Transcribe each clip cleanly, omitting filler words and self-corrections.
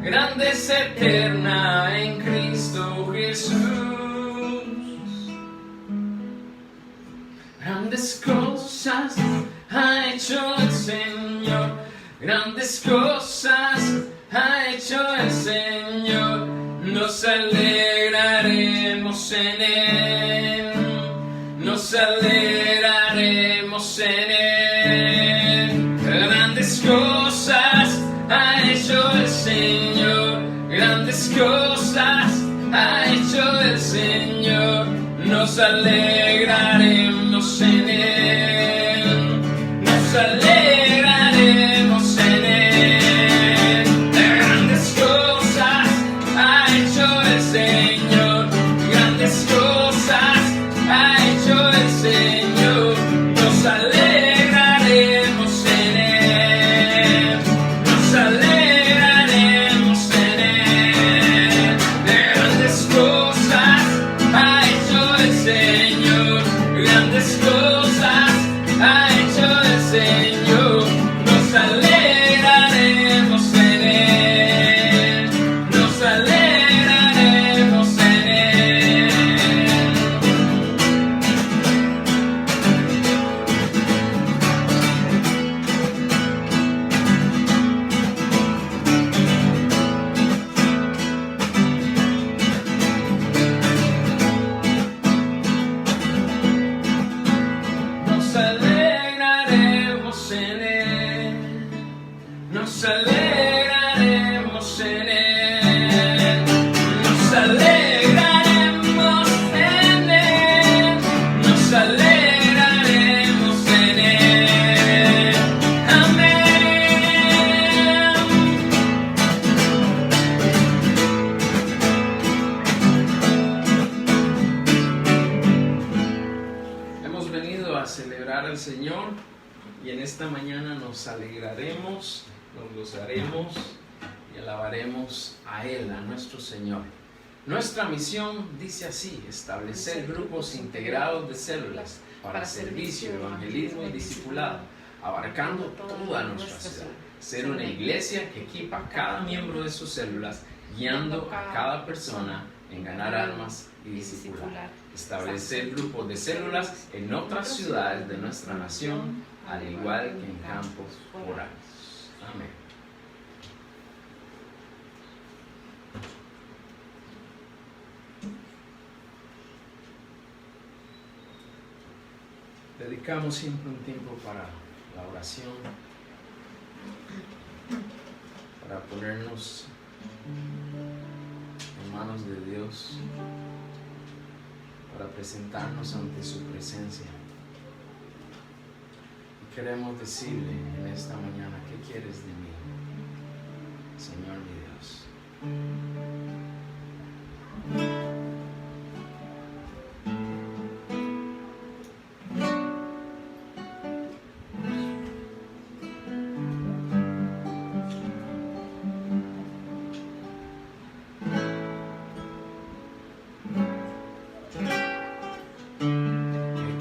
Grande es eterna en Cristo Jesús. Grandes cosas ha hecho el Señor. Grandes cosas ha hecho el Señor. Nos alegraremos en Él. Nos alegraremos en Él. Grandes cosas ha hecho el Señor, grandes cosas ha hecho el Señor, nos alegraremos en Él, nos alegraremos en Él. Grandes cosas ha hecho el Señor, grandes cosas ha hecho el Señor, nos alegraremos en Él. Alegraremos en Él. Grandes cosas ha hecho el Señor. Grandes cosas ha hecho el Señor. Nos alegraremos en Él. Nos alegraremos en Él. Nos alegraremos en Él, nos alegraremos en Él, nos alegraremos en Él, nos alegraremos en Él. Amén. Hemos venido a celebrar al Señor y en esta mañana nos alegraremos, nos gozaremos y alabaremos a Él, a nuestro Señor. Nuestra misión dice así: establecer grupos integrados de células para servicio, evangelismo y discipulado, abarcando toda nuestra ciudad. Ser una iglesia que equipa a cada miembro de sus células, guiando a cada persona en ganar almas y discipular. Establecer grupos de células en otras ciudades de nuestra nación, al igual que en campos foráneos. Amén. Dedicamos siempre un tiempo para la oración, para ponernos en manos de Dios, para presentarnos ante su presencia. Y queremos decirle en esta mañana: ¿qué quieres de mí, Señor mi Dios?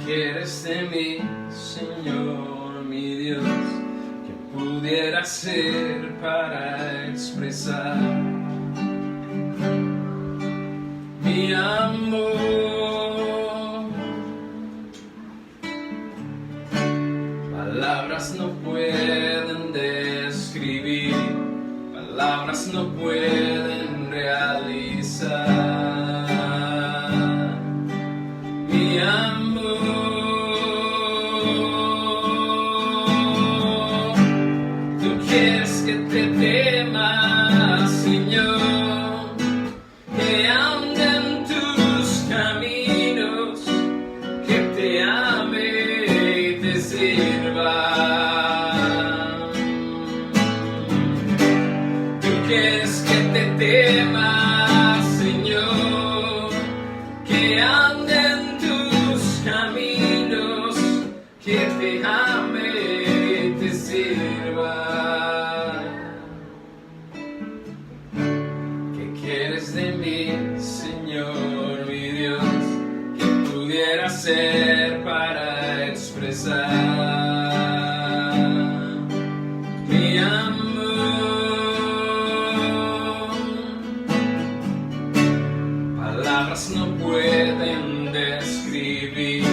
¿Quieres de mí, Señor mi Dios? ¿Qué pudiera hacer para expresar mi amor? Palabras no pueden describir, palabras no pueden realizar mi amor. Quieres que te tema, Señor, que ande en tus caminos, que te ame y te sirva. Tú quieres que te tema, Señor, que ande en tus caminos, que te ame y te sirva. De mí, Señor mi Dios, que pudiera hacer para expresar mi amor. Palabras no pueden describir,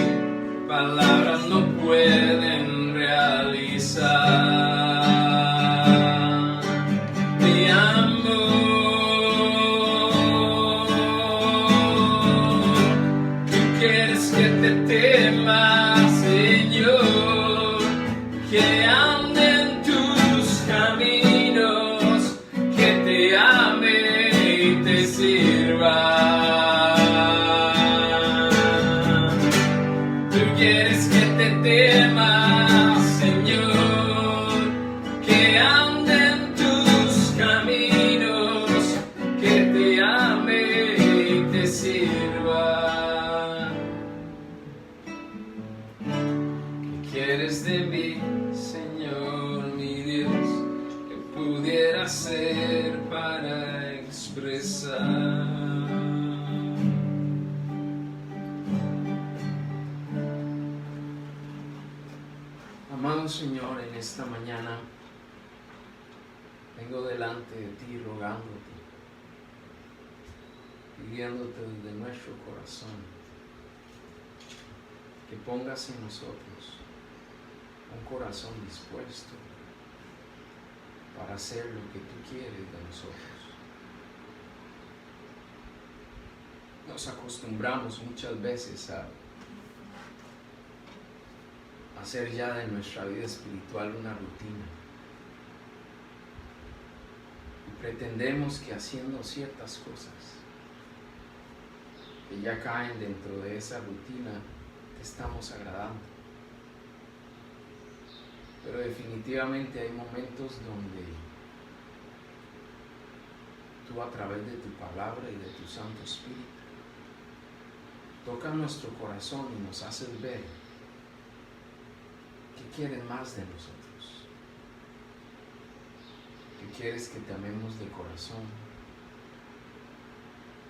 palabras no pueden realizar mi amor. Que te tema, Señor, que ande en tus caminos, que te ame y te sirva. Tú quieres que te tema, Señor, que ande en tus caminos, que te ame y te sirva. ¿Quieres de mí, Señor mi Dios? ¿Qué pudiera hacer para expresar? Amado Señor, en esta mañana vengo delante de ti rogándote, pidiéndote desde nuestro corazón que pongas en nosotros un corazón dispuesto para hacer lo que tú quieres de nosotros. Nos acostumbramos muchas veces a hacer ya de nuestra vida espiritual una rutina y pretendemos que haciendo ciertas cosas que ya caen dentro de esa rutina te estamos agradando. Pero definitivamente hay momentos donde tú, a través de tu palabra y de tu Santo Espíritu, tocas nuestro corazón y nos haces ver que quieres más de nosotros, que quieres que te amemos de corazón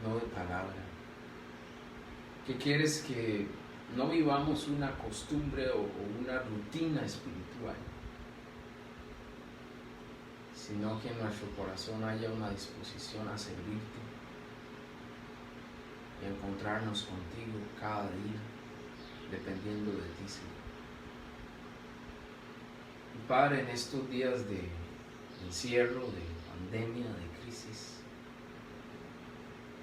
no de palabra. Que quieres que no vivamos una costumbre o una rutina espiritual, sino que en nuestro corazón haya una disposición a servirte y a encontrarnos contigo cada día, dependiendo de ti, Señor. Y Padre, en estos días de encierro, de pandemia, de crisis,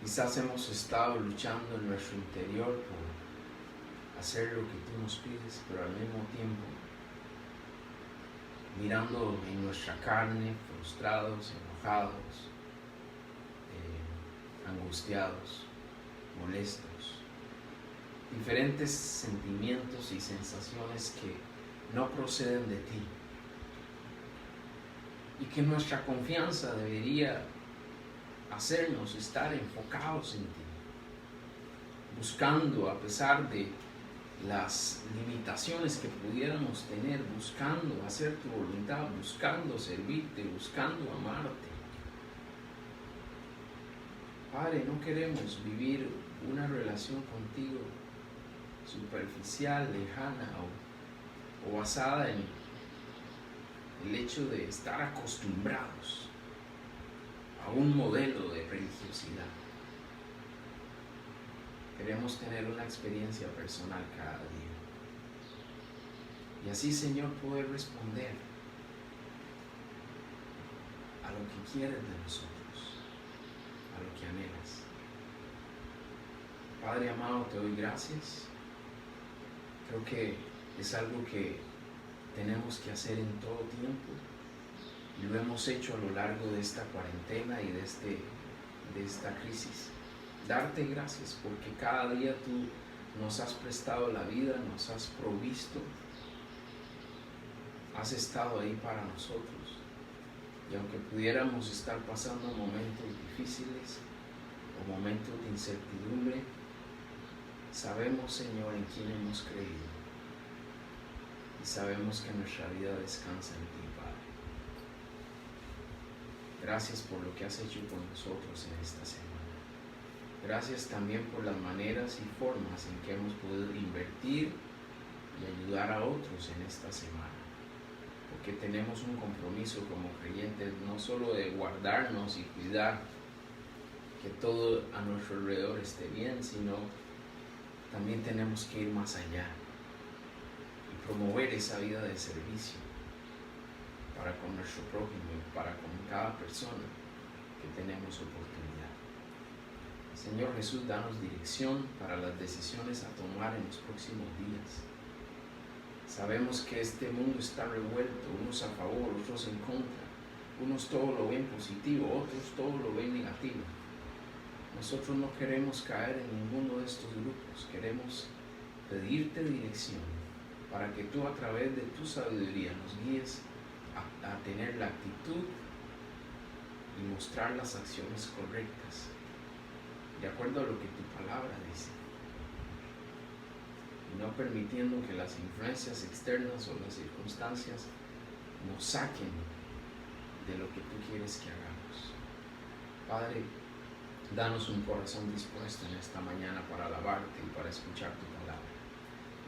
quizás hemos estado luchando en nuestro interior por hacer lo que tú nos pides, pero al mismo tiempo mirando en nuestra carne, frustrados, enojados, angustiados, molestos, diferentes sentimientos y sensaciones que no proceden de ti, y que nuestra confianza debería hacernos estar enfocados en ti, buscando a pesar de las limitaciones que pudiéramos tener, buscando hacer tu voluntad, buscando servirte, buscando amarte. Padre, no queremos vivir una relación contigo superficial, lejana o basada en el hecho de estar acostumbrados a un modelo de religiosidad. Queremos tener una experiencia personal cada día. Y así, Señor, poder responder a lo que quieres de nosotros, a lo que anhelas. Padre amado, te doy gracias. Creo que es algo que tenemos que hacer en todo tiempo. Y lo hemos hecho a lo largo de esta cuarentena y de esta crisis. Darte gracias porque cada día tú nos has prestado la vida, nos has provisto, has estado ahí para nosotros. Y aunque pudiéramos estar pasando momentos difíciles o momentos de incertidumbre, sabemos, Señor, en quién hemos creído. Y sabemos que nuestra vida descansa en ti, Padre. Gracias por lo que has hecho con nosotros en esta semana. Gracias también por las maneras y formas en que hemos podido invertir y ayudar a otros en esta semana. Porque tenemos un compromiso como creyentes, no solo de guardarnos y cuidar que todo a nuestro alrededor esté bien, sino también tenemos que ir más allá y promover esa vida de servicio para con nuestro prójimo y para con cada persona que tenemos oportunidad. Señor Jesús, danos dirección para las decisiones a tomar en los próximos días. Sabemos que este mundo está revuelto, unos a favor, otros en contra. Unos todo lo ven positivo, otros todo lo ven negativo. Nosotros no queremos caer en ninguno de estos grupos. Queremos pedirte dirección para que tú, a través de tu sabiduría, nos guíes a tener la actitud y mostrar las acciones correctas de acuerdo a lo que tu palabra dice, y no permitiendo que las influencias externas o las circunstancias nos saquen de lo que tú quieres que hagamos. Padre, danos un corazón dispuesto en esta mañana para alabarte y para escuchar tu palabra.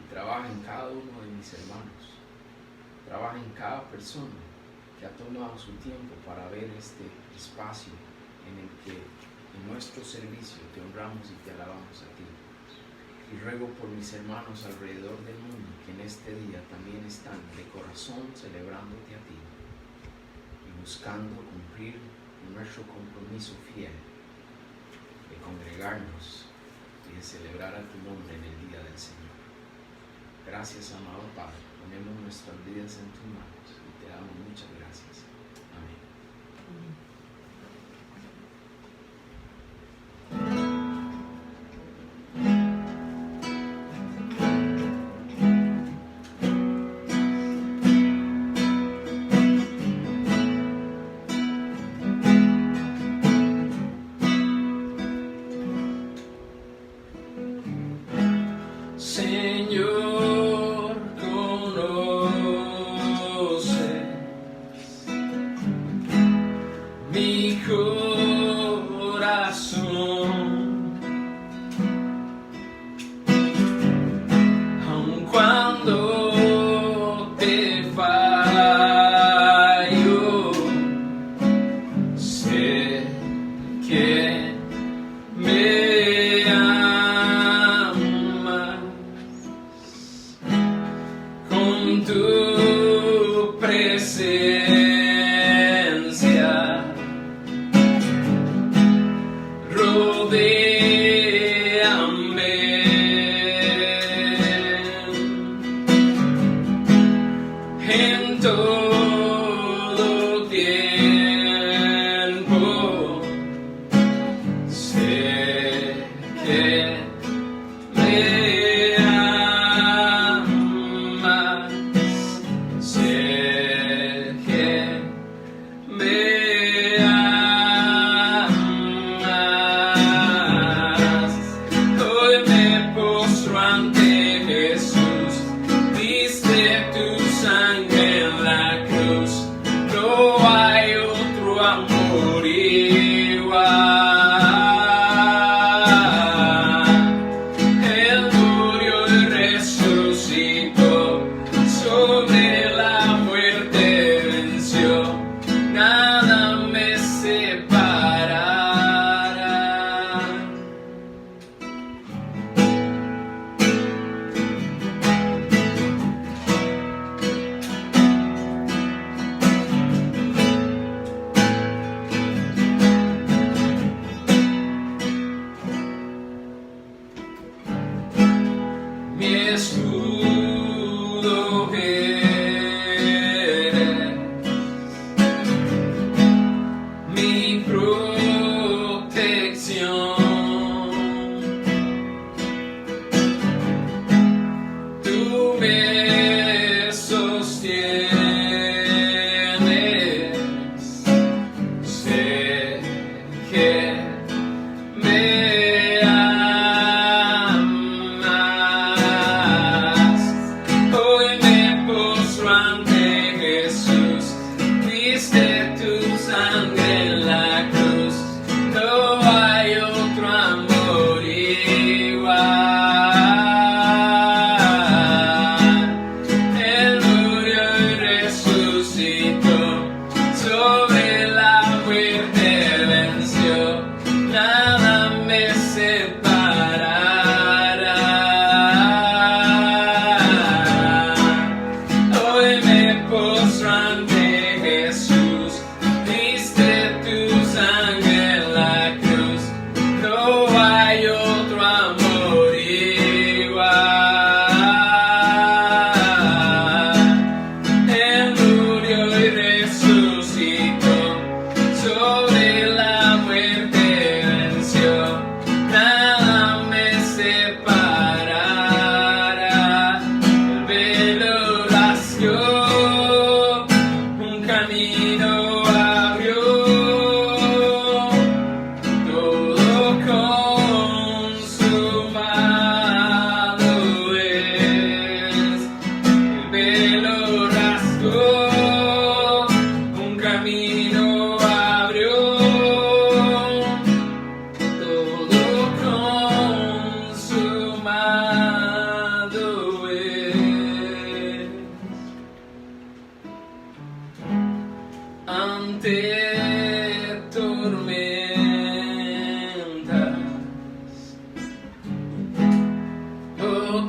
Y trabaja en cada uno de mis hermanos, trabaja en cada persona que ha tomado su tiempo para ver este espacio en el que en nuestro servicio te honramos y te alabamos a ti. Y ruego por mis hermanos alrededor del mundo que en este día también están de corazón celebrándote a ti y buscando cumplir nuestro compromiso fiel de congregarnos y de celebrar a tu nombre en el día del Señor. Gracias, amado Padre, ponemos nuestras vidas en tus manos y te damos muchas gracias. Amén. Señor, conoces mi corazón.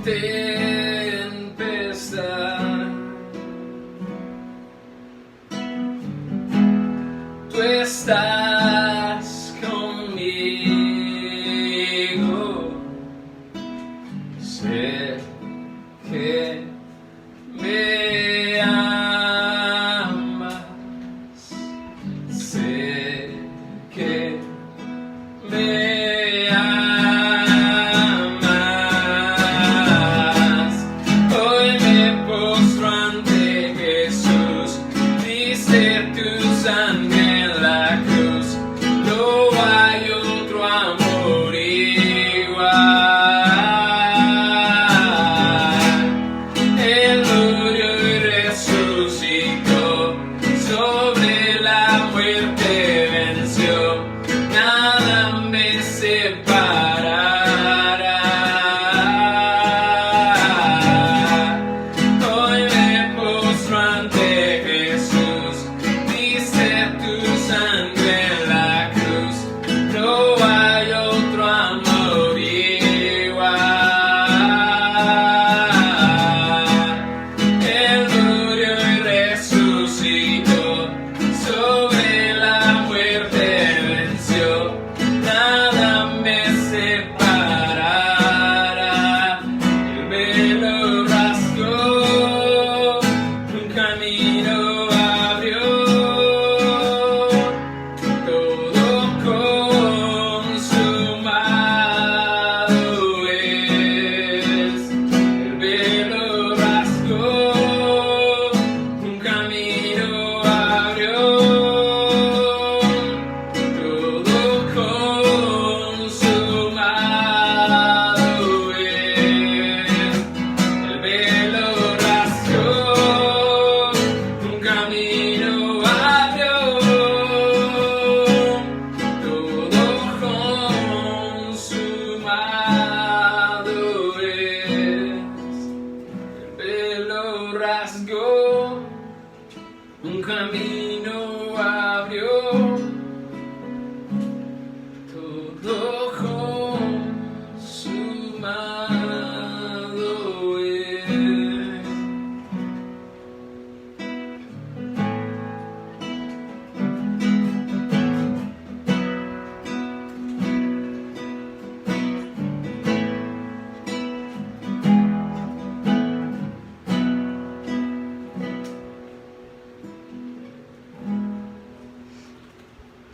tempestad, tú estás conmigo, sé que me amas, sé que me amas. Hoy me postro ante Jesús, diste tu sangre en la cruz, no hay otro amor igual. Él murió y resucitó, sobre la muerte venció, nada me separará. Hoy me postro ante Jesús, diste tu sangre en la cruz, no hay otro amor igual. Él murió y resucitó, sobre la muerte venció, nada me separará. El velo rasgó, un camino abrió, todo consumado es. El velo rasgó, un camino abrió, todo consumado es. El velo rasgó, un camino abrió, todo consumado es. El velo rasgó, un camino abrió, todo consumado es.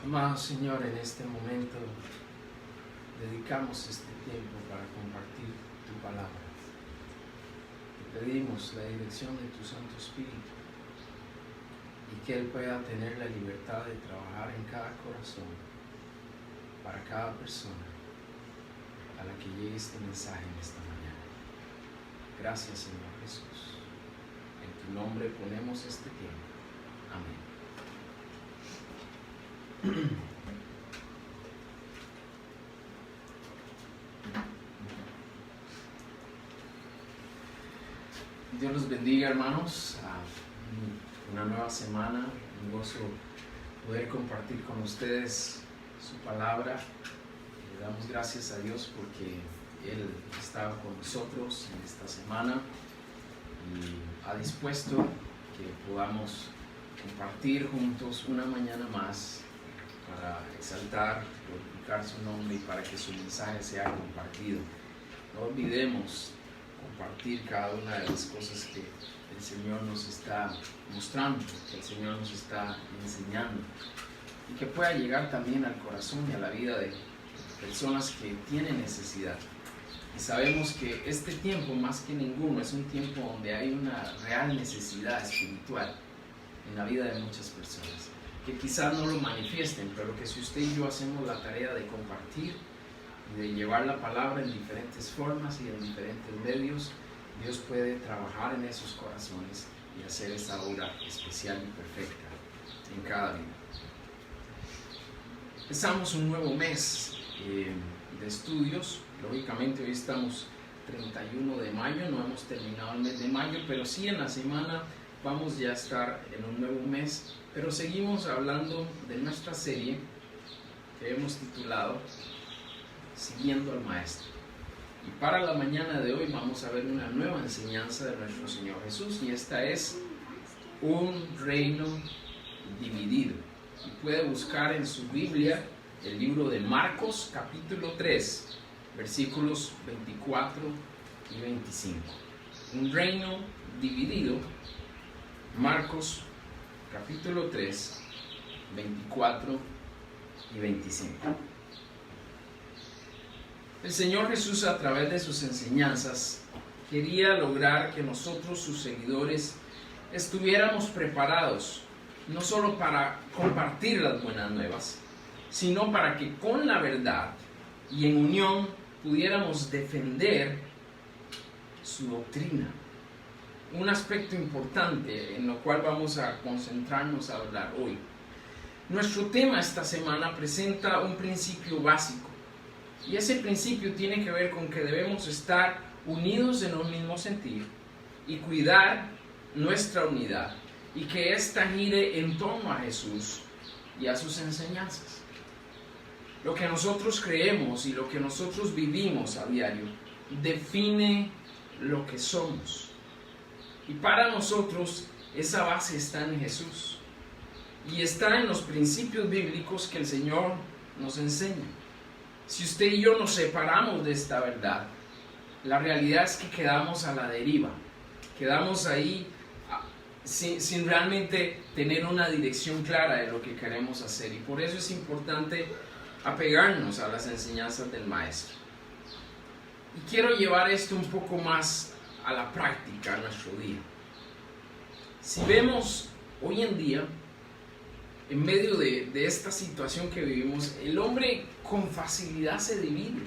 Amado Señor, en este momento dedicamos este tiempo para compartir tu palabra. Te pedimos la dirección de tu Santo Espíritu y que Él pueda tener la libertad de trabajar en cada corazón, para cada persona a la que llegue este mensaje en esta mañana. Gracias, Señor Jesús. En tu nombre ponemos este tiempo. Amén. Dios los bendiga, hermanos. Una nueva semana, un gozo poder compartir con ustedes su palabra. Le damos gracias a Dios porque Él estaba con nosotros en esta semana y ha dispuesto que podamos compartir juntos una mañana más para exaltar, glorificar su nombre y para que su mensaje sea compartido. No olvidemos compartir cada una de las cosas que el Señor nos está mostrando, que el Señor nos está enseñando, y que pueda llegar también al corazón y a la vida de personas que tienen necesidad. Y sabemos que este tiempo, más que ninguno, es un tiempo donde hay una real necesidad espiritual en la vida de muchas personas, que quizás no lo manifiesten, pero que si usted y yo hacemos la tarea de compartir y de llevar la palabra en diferentes formas y en diferentes medios, Dios puede trabajar en esos corazones y hacer esa obra especial y perfecta en cada vida. Empezamos un nuevo mes de estudios. Lógicamente hoy estamos 31 de mayo, no hemos terminado el mes de mayo, pero sí en la semana vamos ya a estar en un nuevo mes, pero seguimos hablando de nuestra serie que hemos titulado Siguiendo al Maestro. Y para la mañana de hoy vamos a ver una nueva enseñanza de nuestro Señor Jesús, y esta es un reino dividido. Y puede buscar en su Biblia el libro de Marcos capítulo 3, versículos 24 y 25. Un reino dividido, Marcos capítulo 3, 24 y 25. El Señor Jesús, a través de sus enseñanzas, quería lograr que nosotros, sus seguidores, estuviéramos preparados no solo para compartir las buenas nuevas, sino para que con la verdad y en unión pudiéramos defender su doctrina. Un aspecto importante en lo cual vamos a concentrarnos a hablar hoy. Nuestro tema esta semana presenta un principio básico, y ese principio tiene que ver con que debemos estar unidos en un mismo sentir y cuidar nuestra unidad, y que ésta gire en torno a Jesús y a sus enseñanzas. Lo que nosotros creemos y lo que nosotros vivimos a diario define lo que somos. Y para nosotros esa base está en Jesús y está en los principios bíblicos que el Señor nos enseña. Si usted y yo nos separamos de esta verdad, la realidad es que quedamos a la deriva, quedamos ahí sin realmente tener una dirección clara de lo que queremos hacer, y por eso es importante apegarnos a las enseñanzas del Maestro. Y quiero llevar esto un poco más a la práctica, a nuestro día. Si vemos hoy en día, en medio de esta situación que vivimos, el hombre con facilidad se divide.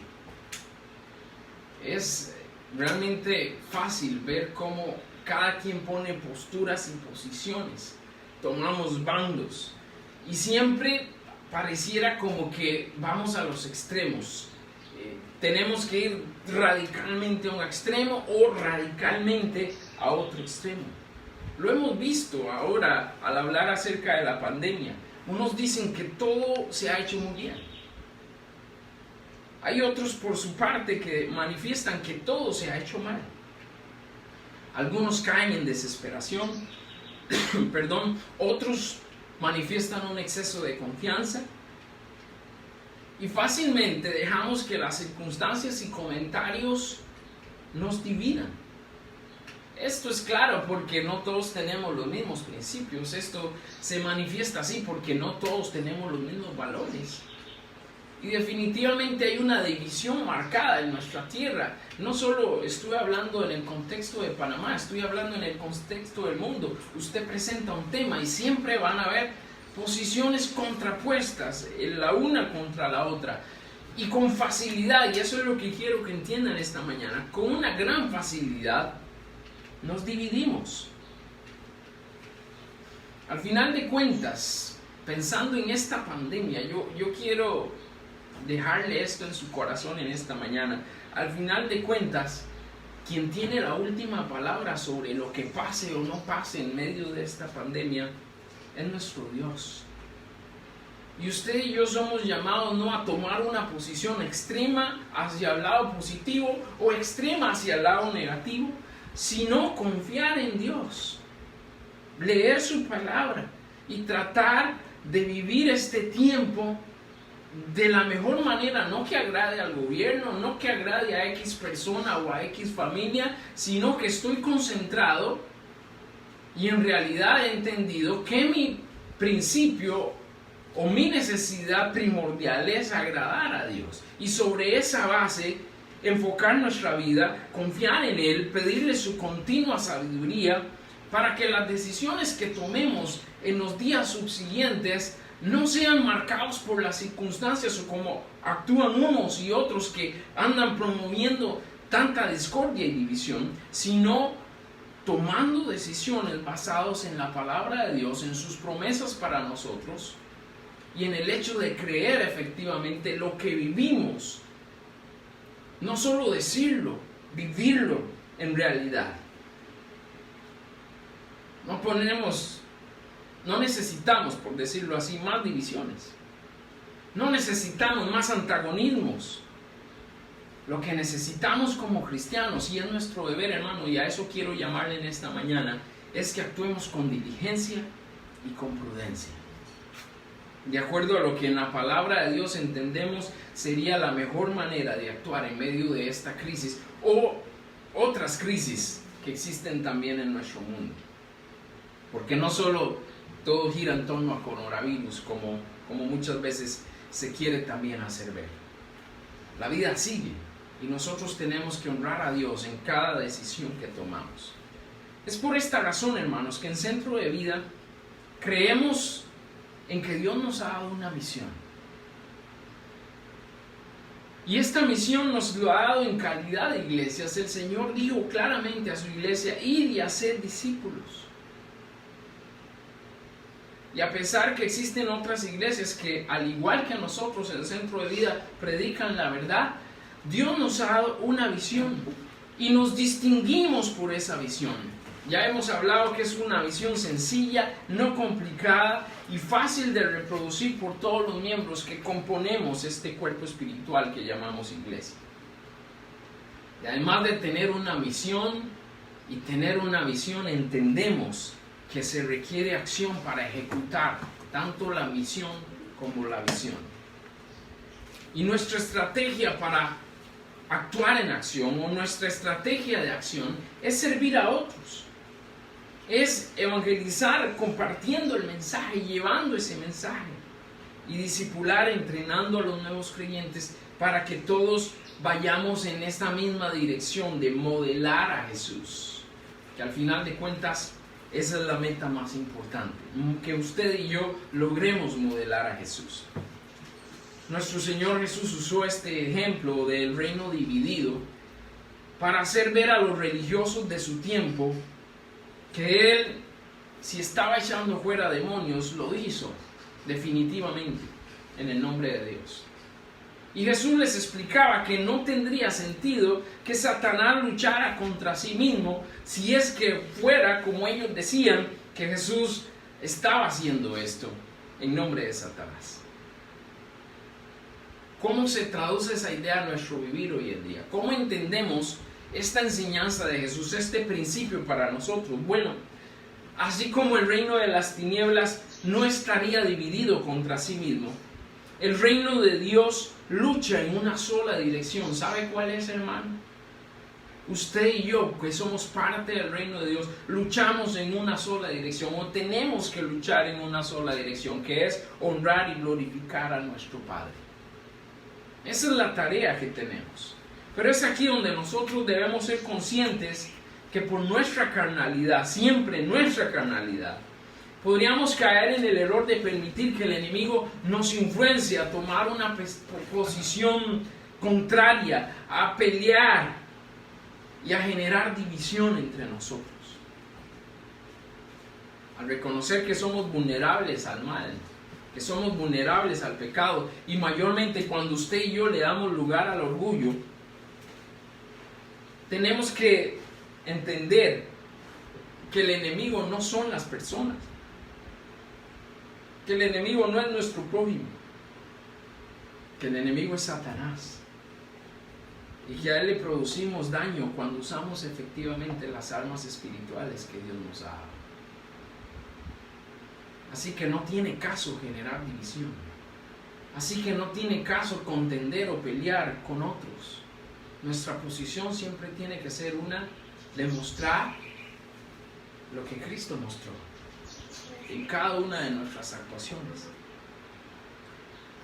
Es realmente fácil ver cómo cada quien pone posturas y posiciones, tomamos bandos, y siempre pareciera como que vamos a los extremos. Tenemos que ir radicalmente a un extremo o radicalmente a otro extremo. Lo hemos visto ahora al hablar acerca de la pandemia. Unos dicen que todo se ha hecho muy bien. Hay otros por su parte que manifiestan que todo se ha hecho mal. Algunos caen en desesperación, otros manifiestan un exceso de confianza, y fácilmente dejamos que las circunstancias y comentarios nos dividan. Esto es claro porque no todos tenemos los mismos principios. Esto se manifiesta así porque no todos tenemos los mismos valores. Y definitivamente hay una división marcada en nuestra tierra. No solo estoy hablando en el contexto de Panamá, estoy hablando en el contexto del mundo. Usted presenta un tema y siempre van a haber posiciones contrapuestas, la una contra la otra. Y con facilidad, y eso es lo que quiero que entiendan esta mañana, con una gran facilidad nos dividimos. Al final de cuentas, pensando en esta pandemia, yo quiero dejarle esto en su corazón en esta mañana. Al final de cuentas, quien tiene la última palabra sobre lo que pase o no pase en medio de esta pandemia es nuestro Dios. Y usted y yo somos llamados no a tomar una posición extrema hacia el lado positivo o extrema hacia el lado negativo, sino confiar en Dios, leer su palabra y tratar de vivir este tiempo de la mejor manera, no que agrade al gobierno, no que agrade a X persona o a X familia, sino que estoy concentrado y en realidad he entendido que mi principio o mi necesidad primordial es agradar a Dios, y sobre esa base enfocar nuestra vida, confiar en Él, pedirle su continua sabiduría para que las decisiones que tomemos en los días subsiguientes no sean marcados por las circunstancias o como actúan unos y otros que andan promoviendo tanta discordia y división, sino tomando decisiones basadas en la palabra de Dios, en sus promesas para nosotros y en el hecho de creer efectivamente lo que vivimos. No solo decirlo, vivirlo en realidad. No necesitamos, por decirlo así, más divisiones. No necesitamos más antagonismos. Lo que necesitamos como cristianos, y es nuestro deber, hermano, y a eso quiero llamarle en esta mañana, es que actuemos con diligencia y con prudencia. De acuerdo a lo que en la palabra de Dios entendemos sería la mejor manera de actuar en medio de esta crisis o otras crisis que existen también en nuestro mundo. Porque no solo todo gira en torno a coronavirus, como muchas veces se quiere también hacer ver. La vida sigue y nosotros tenemos que honrar a Dios en cada decisión que tomamos. Es por esta razón, hermanos, que en Centro de Vida creemos en que Dios nos ha dado una misión. Y esta misión nos lo ha dado en calidad de iglesias. El Señor dijo claramente a su iglesia: id y hacer discípulos. Y a pesar que existen otras iglesias que, al igual que nosotros en el Centro de Vida, predican la verdad, Dios nos ha dado una visión y nos distinguimos por esa visión. Ya hemos hablado que es una visión sencilla, no complicada y fácil de reproducir por todos los miembros que componemos este cuerpo espiritual que llamamos iglesia. Y además de tener una misión y tener una visión, entendemos que se requiere acción para ejecutar tanto la misión como la visión. Y nuestra estrategia para actuar en acción, o nuestra estrategia de acción, es servir a otros. Es evangelizar compartiendo el mensaje, llevando ese mensaje. Y discipular, entrenando a los nuevos creyentes para que todos vayamos en esta misma dirección de modelar a Jesús. Que al final de cuentas, esa es la meta más importante, que usted y yo logremos modelar a Jesús. Nuestro Señor Jesús usó este ejemplo del reino dividido para hacer ver a los religiosos de su tiempo que Él, si estaba echando fuera demonios, lo hizo definitivamente en el nombre de Dios. Y Jesús les explicaba que no tendría sentido que Satanás luchara contra sí mismo si es que fuera como ellos decían que Jesús estaba haciendo esto en nombre de Satanás. ¿Cómo se traduce esa idea a nuestro vivir hoy en día? ¿Cómo entendemos esta enseñanza de Jesús, este principio para nosotros? Bueno, así como el reino de las tinieblas no estaría dividido contra sí mismo, el reino de Dios lucha en una sola dirección. ¿Sabe cuál es, hermano? Usted y yo, que somos parte del reino de Dios, luchamos en una sola dirección, o tenemos que luchar en una sola dirección, que es honrar y glorificar a nuestro Padre. Esa es la tarea que tenemos. Pero es aquí donde nosotros debemos ser conscientes que por nuestra carnalidad, siempre nuestra carnalidad, podríamos caer en el error de permitir que el enemigo nos influencie a tomar una posición contraria, a pelear y a generar división entre nosotros. Al reconocer que somos vulnerables al mal, que somos vulnerables al pecado, y mayormente cuando usted y yo le damos lugar al orgullo, tenemos que entender que el enemigo no son las personas, que el enemigo no es nuestro prójimo, que el enemigo es Satanás, y que a él le producimos daño cuando usamos efectivamente las armas espirituales que Dios nos ha dado. Así que no tiene caso generar división, así que no tiene caso contender o pelear con otros. Nuestra posición siempre tiene que ser una de mostrar lo que Cristo mostró en cada una de nuestras actuaciones.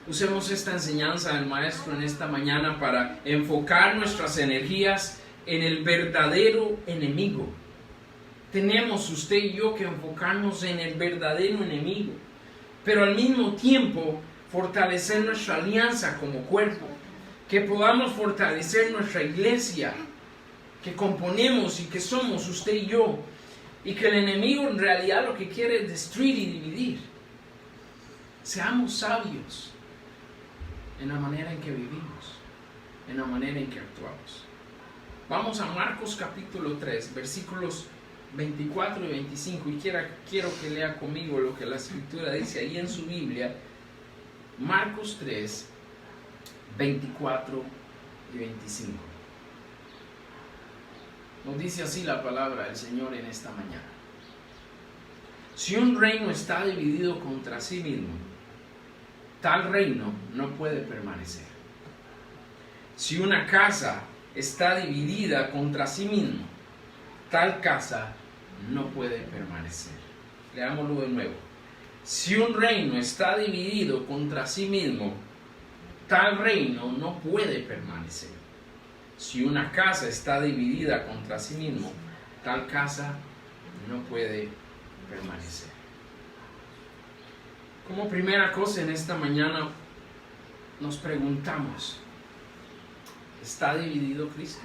Usemos esta enseñanza del Maestro en esta mañana para enfocar nuestras energías en el verdadero enemigo. Tenemos usted y yo que enfocarnos en el verdadero enemigo, pero al mismo tiempo fortalecer nuestra alianza como cuerpo, que podamos fortalecer nuestra iglesia que componemos y que somos usted y yo, y que el enemigo en realidad lo que quiere es destruir y dividir. Seamos sabios en la manera en que vivimos, en la manera en que actuamos. Vamos a Marcos capítulo 3, versículos 24 y 25, y quiero que lea conmigo lo que la Escritura dice ahí en su Biblia. Marcos 3, 24 y 25. Nos dice así la palabra del Señor en esta mañana. Si un reino está dividido contra sí mismo, tal reino no puede permanecer. Si una casa está dividida contra sí mismo, tal casa no puede permanecer. Leámoslo de nuevo. Si un reino está dividido contra sí mismo, tal reino no puede permanecer. Si una casa está dividida contra sí mismo, tal casa no puede permanecer. Como primera cosa en esta mañana nos preguntamos, ¿está dividido Cristo?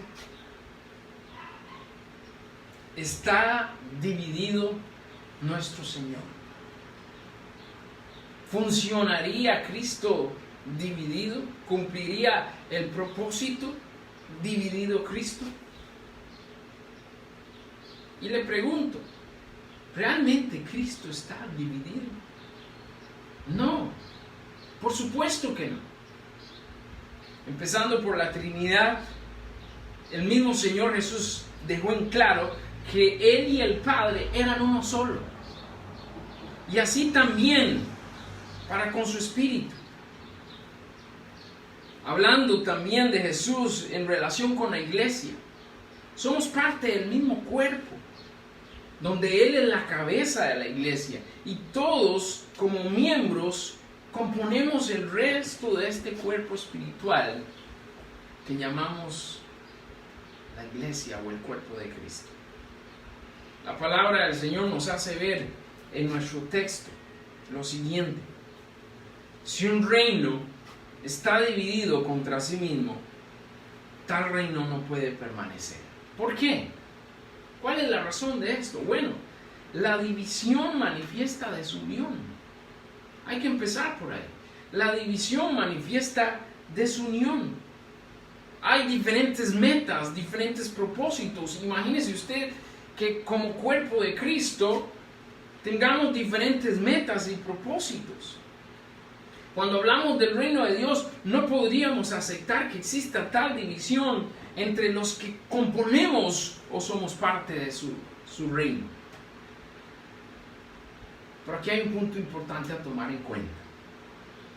¿Está dividido nuestro Señor? ¿Funcionaría Cristo dividido? ¿Cumpliría el propósito dividido Cristo? Y le pregunto, ¿realmente Cristo está dividido? No, por supuesto que no. Empezando por la Trinidad, el mismo Señor Jesús dejó en claro que Él y el Padre eran uno solo. Y así también para con su Espíritu. Hablando también de Jesús en relación con la iglesia, somos parte del mismo cuerpo, donde Él es la cabeza de la iglesia y todos como miembros componemos el resto de este cuerpo espiritual que llamamos la iglesia o el cuerpo de Cristo. La palabra del Señor nos hace ver en nuestro texto lo siguiente: si un reino está dividido contra sí mismo, tal reino no puede permanecer. ¿Por qué? ¿Cuál es la razón de esto? Bueno, la división manifiesta desunión. Hay que empezar por ahí. La división manifiesta desunión. Hay diferentes metas, diferentes propósitos. Imagínese usted que como cuerpo de Cristo tengamos diferentes metas y propósitos. Cuando hablamos del reino de Dios, no podríamos aceptar que exista tal división entre los que componemos o somos parte de su reino. Pero aquí hay un punto importante a tomar en cuenta.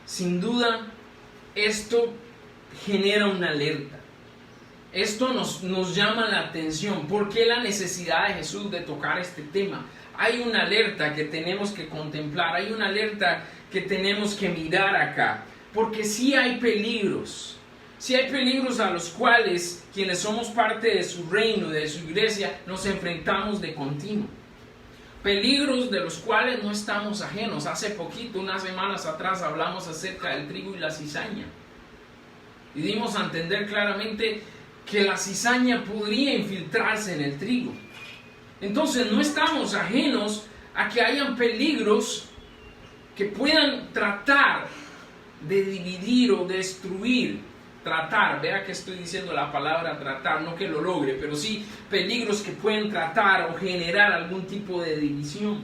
Sin duda, esto genera una alerta. Esto nos llama la atención. ¿Por qué la necesidad de Jesús de tocar este tema? Hay una alerta que tenemos que contemplar, hay una alerta que tenemos que mirar acá, porque sí hay peligros a los cuales quienes somos parte de su reino, de su iglesia, nos enfrentamos de continuo. Peligros de los cuales no estamos ajenos. Hace poquito, unas semanas atrás, hablamos acerca del trigo y la cizaña. Y dimos a entender claramente que la cizaña podría infiltrarse en el trigo. Entonces no estamos ajenos a que hayan peligros que puedan tratar de dividir o destruir. Tratar, vea que estoy diciendo la palabra tratar, no que lo logre, pero sí peligros que pueden tratar o generar algún tipo de división.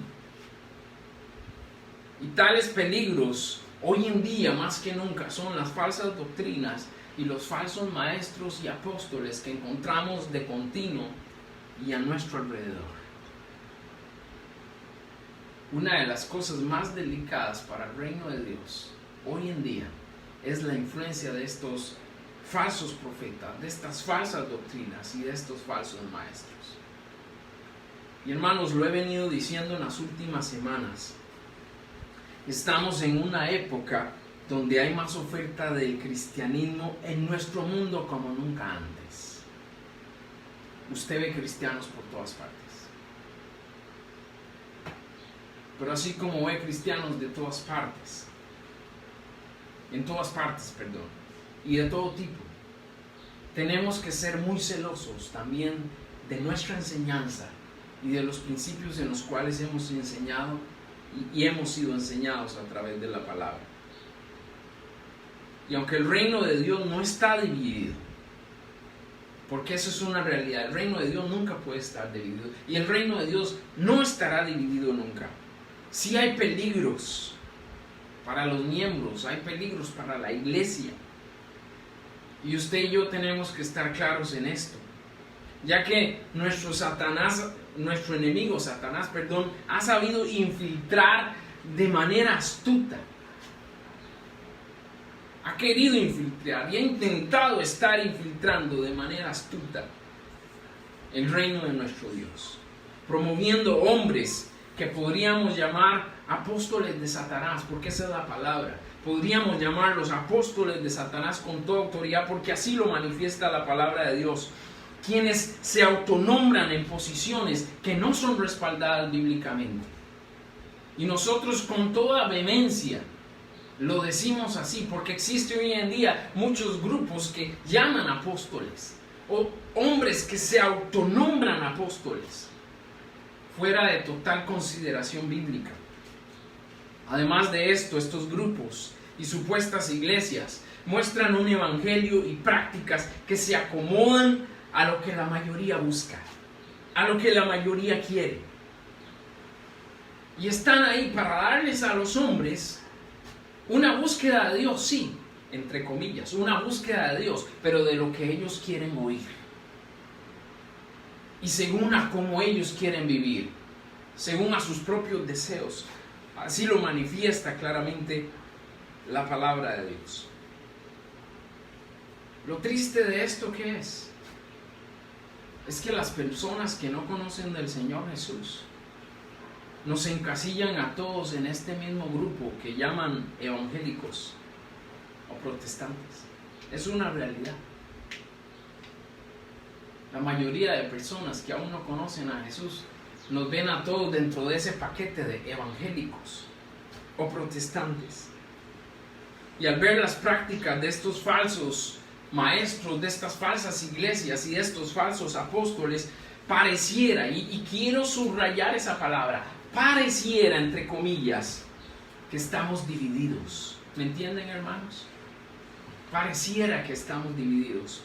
Y tales peligros, hoy en día más que nunca, son las falsas doctrinas y los falsos maestros y apóstoles que encontramos de continuo y a nuestro alrededor. Una de las cosas más delicadas para el reino de Dios hoy en día es la influencia de estos falsos profetas, de estas falsas doctrinas y de estos falsos maestros. Y hermanos, lo he venido diciendo en las últimas semanas. Estamos en una época donde hay más oferta del cristianismo en nuestro mundo como nunca antes. Usted ve cristianos por todas partes. Pero así como ve cristianos de todas partes, y de todo tipo, tenemos que ser muy celosos también de nuestra enseñanza y de los principios en los cuales hemos enseñado y hemos sido enseñados a través de la palabra. Y aunque el reino de Dios no está dividido, porque eso es una realidad, el reino de Dios nunca puede estar dividido, y el reino de Dios no estará dividido nunca. Sí hay peligros para los miembros, hay peligros para la iglesia. Y usted y yo tenemos que estar claros en esto, ya que nuestro enemigo Satanás, ha sabido infiltrar de manera astuta. Ha querido infiltrar y ha intentado estar infiltrando de manera astuta el reino de nuestro Dios, promoviendo hombres que podríamos llamar apóstoles de Satanás, porque esa es la palabra. Podríamos llamarlos apóstoles de Satanás con toda autoridad, porque así lo manifiesta la palabra de Dios, quienes se autonombran en posiciones que no son respaldadas bíblicamente. Y nosotros con toda vehemencia lo decimos así, porque existe hoy en día muchos grupos que llaman apóstoles, o hombres que se autonombran apóstoles, fuera de total consideración bíblica. Además de esto, estos grupos y supuestas iglesias muestran un evangelio y prácticas que se acomodan a lo que la mayoría busca, a lo que la mayoría quiere. Y están ahí para darles a los hombres una búsqueda de Dios, sí, entre comillas, una búsqueda de Dios, pero de lo que ellos quieren oír. Y según a cómo ellos quieren vivir, según a sus propios deseos. Así lo manifiesta claramente la palabra de Dios. Lo triste de esto, ¿qué es? Es que las personas que no conocen del Señor Jesús nos encasillan a todos en este mismo grupo que llaman evangélicos o protestantes. Es una realidad. La mayoría de personas que aún no conocen a Jesús nos ven a todos dentro de ese paquete de evangélicos o protestantes. Y al ver las prácticas de estos falsos maestros, de estas falsas iglesias y de estos falsos apóstoles, pareciera, y quiero subrayar esa palabra, pareciera, entre comillas, que estamos divididos. ¿Me entienden, hermanos? Pareciera que estamos divididos,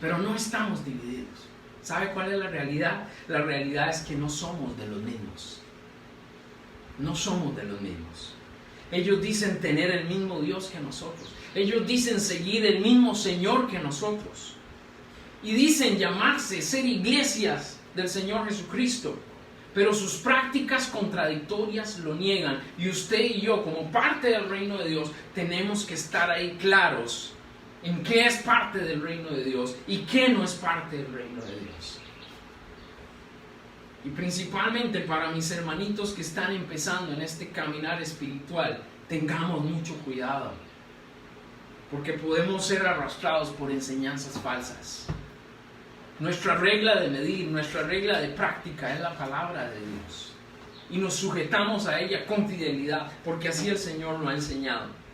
pero no estamos divididos. ¿Sabe cuál es la realidad? La realidad es que no somos de los mismos. No somos de los mismos. Ellos dicen tener el mismo Dios que nosotros. Ellos dicen seguir el mismo Señor que nosotros. Y dicen llamarse, ser iglesias del Señor Jesucristo. Pero sus prácticas contradictorias lo niegan. Y usted y yo, como parte del reino de Dios, tenemos que estar ahí claros en qué es parte del reino de Dios y qué no es parte del reino de Dios. Y principalmente para mis hermanitos que están empezando en este caminar espiritual, tengamos mucho cuidado, porque podemos ser arrastrados por enseñanzas falsas. Nuestra regla de medir, nuestra regla de práctica es la palabra de Dios, y nos sujetamos a ella con fidelidad, porque así el Señor nos ha enseñado.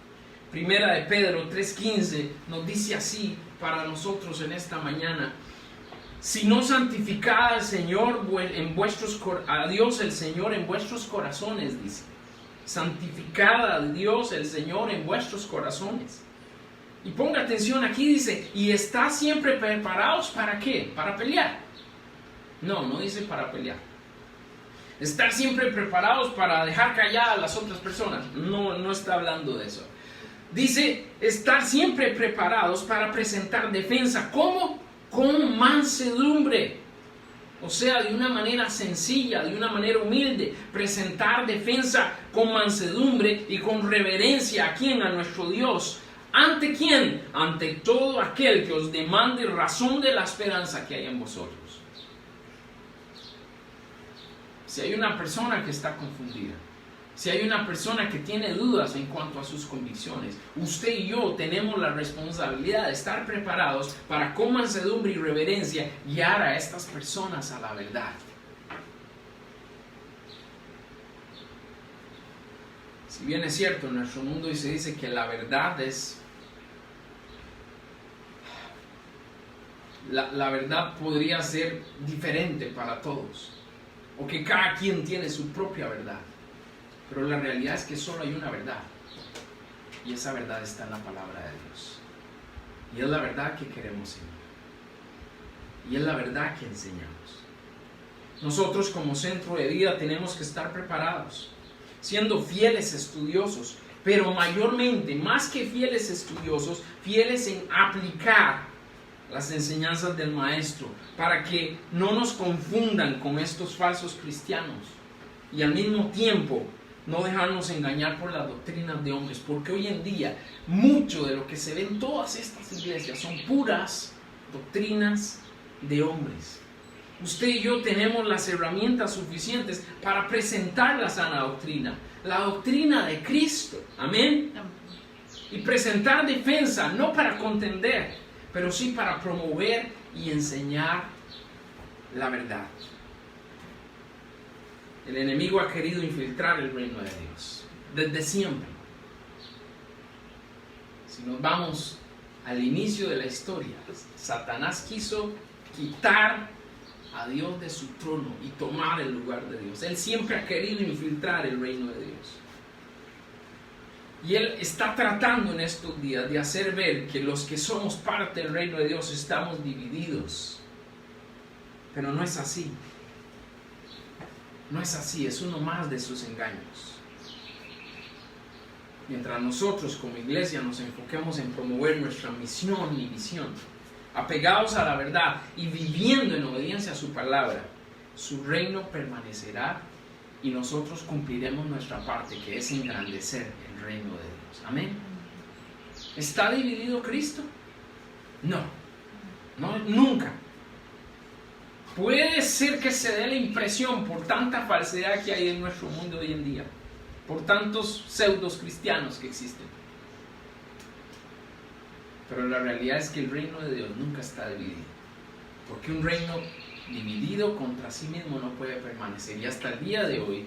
Primera de Pedro 3:15 nos dice así para nosotros en esta mañana: si no santificad al Señor a Dios el Señor en vuestros corazones, dice. Santificad a Dios el Señor en vuestros corazones. Y ponga atención, aquí dice, y está siempre preparados, ¿para qué? ¿Para pelear? No, no dice para pelear. Estar siempre preparados para dejar calladas a las otras personas. No, no está hablando de eso. Dice, estar siempre preparados para presentar defensa. ¿Cómo? Con mansedumbre. O sea, de una manera sencilla, de una manera humilde. Presentar defensa con mansedumbre y con reverencia. ¿A quién? A nuestro Dios. ¿Ante quién? Ante todo aquel que os demande razón de la esperanza que hay en vosotros. Si hay una persona que está confundida, si hay una persona que tiene dudas en cuanto a sus convicciones, usted y yo tenemos la responsabilidad de estar preparados para con mansedumbre y reverencia guiar a estas personas a la verdad. Si bien es cierto, en nuestro mundo se dice que la verdad es... La verdad podría ser diferente para todos, o que cada quien tiene su propia verdad. Pero la realidad es que solo hay una verdad, y esa verdad está en la palabra de Dios. Y es la verdad que queremos seguir, y es la verdad que enseñamos. Nosotros como centro de vida tenemos que estar preparados, siendo fieles estudiosos, pero mayormente, más que fieles estudiosos, fieles en aplicar las enseñanzas del Maestro, para que no nos confundan con estos falsos cristianos, y al mismo tiempo no dejarnos engañar por las doctrinas de hombres, porque hoy en día mucho de lo que se ve en todas estas iglesias son puras doctrinas de hombres. Usted y yo tenemos las herramientas suficientes para presentar la sana doctrina, la doctrina de Cristo, amén, y presentar defensa, no para contender, pero sí para promover y enseñar la verdad. El enemigo ha querido infiltrar el reino de Dios desde siempre. Si nos vamos al inicio de la historia, Satanás quiso quitar a Dios de su trono y tomar el lugar de Dios. Él siempre ha querido infiltrar el reino de Dios. Y él está tratando en estos días de hacer ver que los que somos parte del reino de Dios estamos divididos. Pero no es así. No es así, es uno más de sus engaños. Mientras nosotros como iglesia nos enfoquemos en promover nuestra misión y visión, apegados a la verdad y viviendo en obediencia a su palabra, su reino permanecerá y nosotros cumpliremos nuestra parte, que es engrandecer el reino de Dios. Amén. ¿Está dividido Cristo? No, nunca. Puede ser que se dé la impresión por tanta falsedad que hay en nuestro mundo hoy en día, por tantos pseudos cristianos que existen. Pero la realidad es que el reino de Dios nunca está dividido, porque un reino dividido contra sí mismo no puede permanecer. Y hasta el día de hoy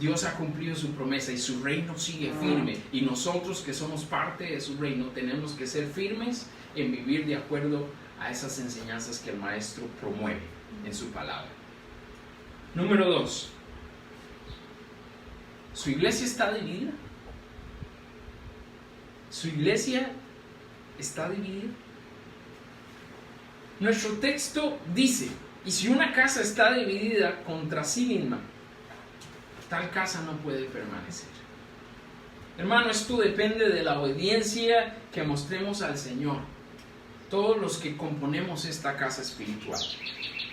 Dios ha cumplido su promesa y su reino sigue firme, y nosotros que somos parte de su reino tenemos que ser firmes en vivir de acuerdo a esas enseñanzas que el Maestro promueve en su palabra. Número 2. ¿Su iglesia está dividida? ¿Su iglesia está dividida? Nuestro texto dice: y si una casa está dividida contra sí misma, tal casa no puede permanecer. Hermano, esto depende de la obediencia que mostremos al Señor, todos los que componemos esta casa espiritual.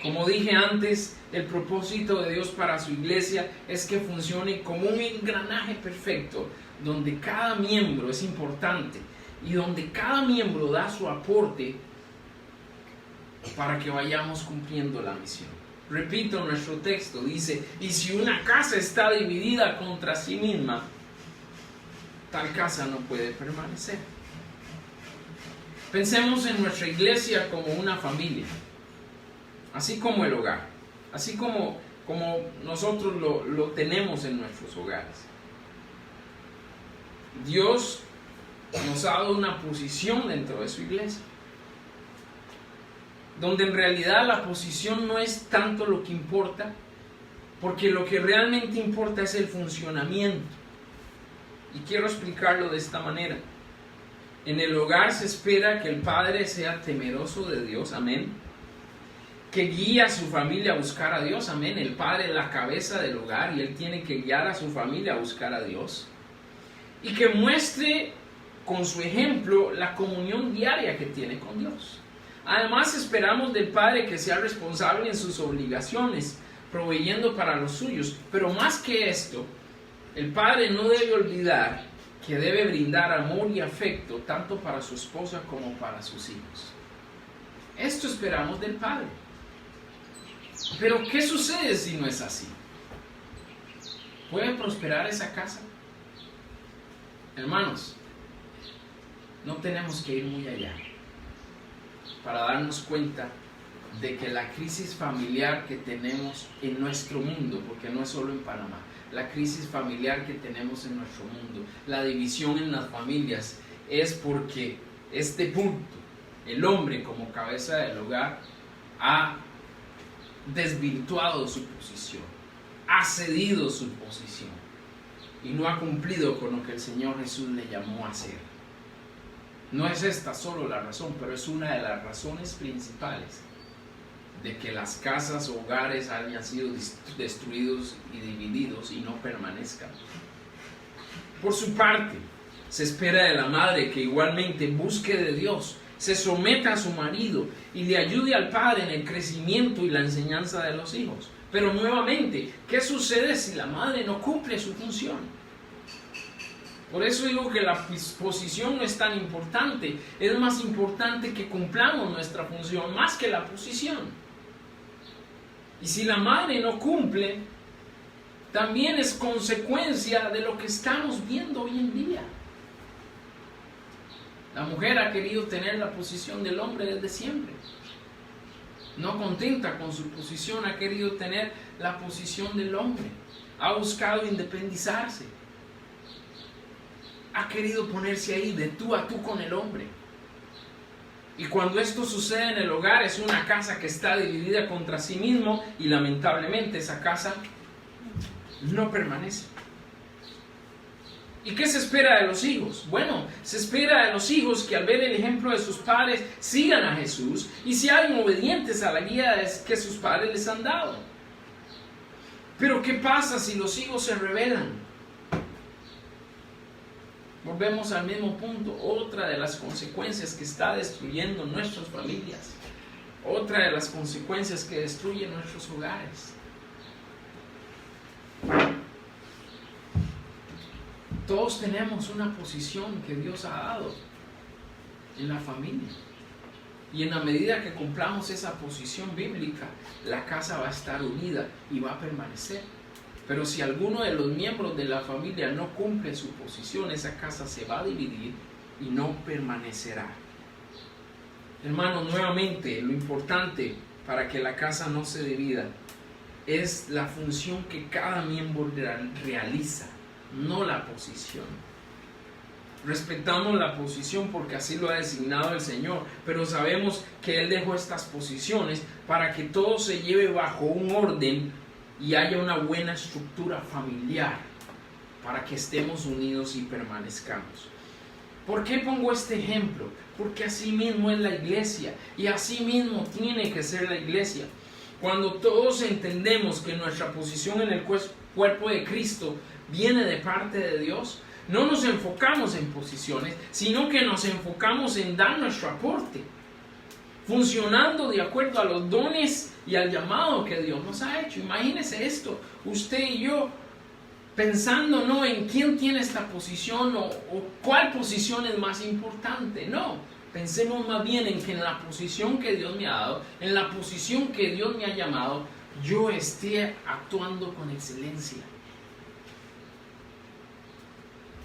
Como dije antes, el propósito de Dios para su iglesia es que funcione como un engranaje perfecto, donde cada miembro es importante y donde cada miembro da su aporte para que vayamos cumpliendo la misión. Repito, nuestro texto dice: y si una casa está dividida contra sí misma, tal casa no puede permanecer. Pensemos en nuestra iglesia como una familia, así como el hogar, así como nosotros lo tenemos en nuestros hogares. Dios nos ha dado una posición dentro de su iglesia, donde en realidad la posición no es tanto lo que importa, porque lo que realmente importa es el funcionamiento. Y quiero explicarlo de esta manera. En el hogar se espera que el padre sea temeroso de Dios, amén, que guíe a su familia a buscar a Dios, amén. El padre es la cabeza del hogar y él tiene que guiar a su familia a buscar a Dios, y que muestre con su ejemplo la comunión diaria que tiene con Dios. Además, esperamos del padre que sea responsable en sus obligaciones, proveyendo para los suyos. Pero más que esto, el padre no debe olvidar que debe brindar amor y afecto tanto para su esposa como para sus hijos. Esto esperamos del padre. Pero ¿qué sucede si no es así? ¿Puede prosperar esa casa? Hermanos, no tenemos que ir muy allá para darnos cuenta de que la crisis familiar que tenemos en nuestro mundo, porque no es solo en Panamá, la crisis familiar que tenemos en nuestro mundo, la división en las familias, es porque este punto, el hombre como cabeza del hogar, ha desvirtuado su posición, ha cedido su posición y no ha cumplido con lo que el Señor Jesús le llamó a hacer. No es esta solo la razón, pero es una de las razones principales de que las casas o hogares hayan sido destruidos y divididos y no permanezcan. Por su parte, Se espera de la madre que igualmente busque de Dios, se someta a su marido y le ayude al padre en el crecimiento y la enseñanza de los hijos. Pero nuevamente, ¿qué sucede si la madre no cumple su función? Por eso digo que la posición no es tan importante. Es más importante que cumplamos nuestra función más que la posición. Y si la madre no cumple, también es consecuencia de lo que estamos viendo hoy en día. La mujer ha querido tener la posición del hombre desde siempre. No contenta con su posición, ha querido tener la posición del hombre. Ha buscado independizarse. Ha querido ponerse ahí de tú a tú con el hombre. Y cuando esto sucede en el hogar, es una casa que está dividida contra sí mismo y lamentablemente esa casa no permanece. ¿Y qué se espera de los hijos? Bueno, se espera de los hijos que al ver el ejemplo de sus padres sigan a Jesús y sean obedientes a la guía que sus padres les han dado. Pero ¿qué pasa si los hijos se rebelan? Volvemos al mismo punto. Otra de las consecuencias que está destruyendo nuestras familias. Otra de las consecuencias que destruye nuestros hogares. Todos tenemos una posición que Dios ha dado en la familia. Y en la medida que cumplamos esa posición bíblica, la casa va a estar unida y va a permanecer. Pero si alguno de los miembros de la familia no cumple su posición, esa casa se va a dividir y no permanecerá. Hermanos, nuevamente, lo importante para que la casa no se divida es la función que cada miembro realiza, no la posición. Respetamos la posición porque así lo ha designado el Señor, pero sabemos que Él dejó estas posiciones para que todo se lleve bajo un orden y haya una buena estructura familiar para que estemos unidos y permanezcamos. ¿Por qué pongo este ejemplo? Porque así mismo es la iglesia y así mismo tiene que ser la iglesia. Cuando todos entendemos que nuestra posición en el cuerpo de Cristo viene de parte de Dios, no nos enfocamos en posiciones, sino que nos enfocamos en dar nuestro aporte, funcionando de acuerdo a los dones y al llamado que Dios nos ha hecho. Imagínese esto, usted y yo pensando no en quién tiene esta posición o cuál posición es más importante, no, pensemos más bien en que en la posición que Dios me ha dado, en la posición que Dios me ha llamado, yo esté actuando con excelencia.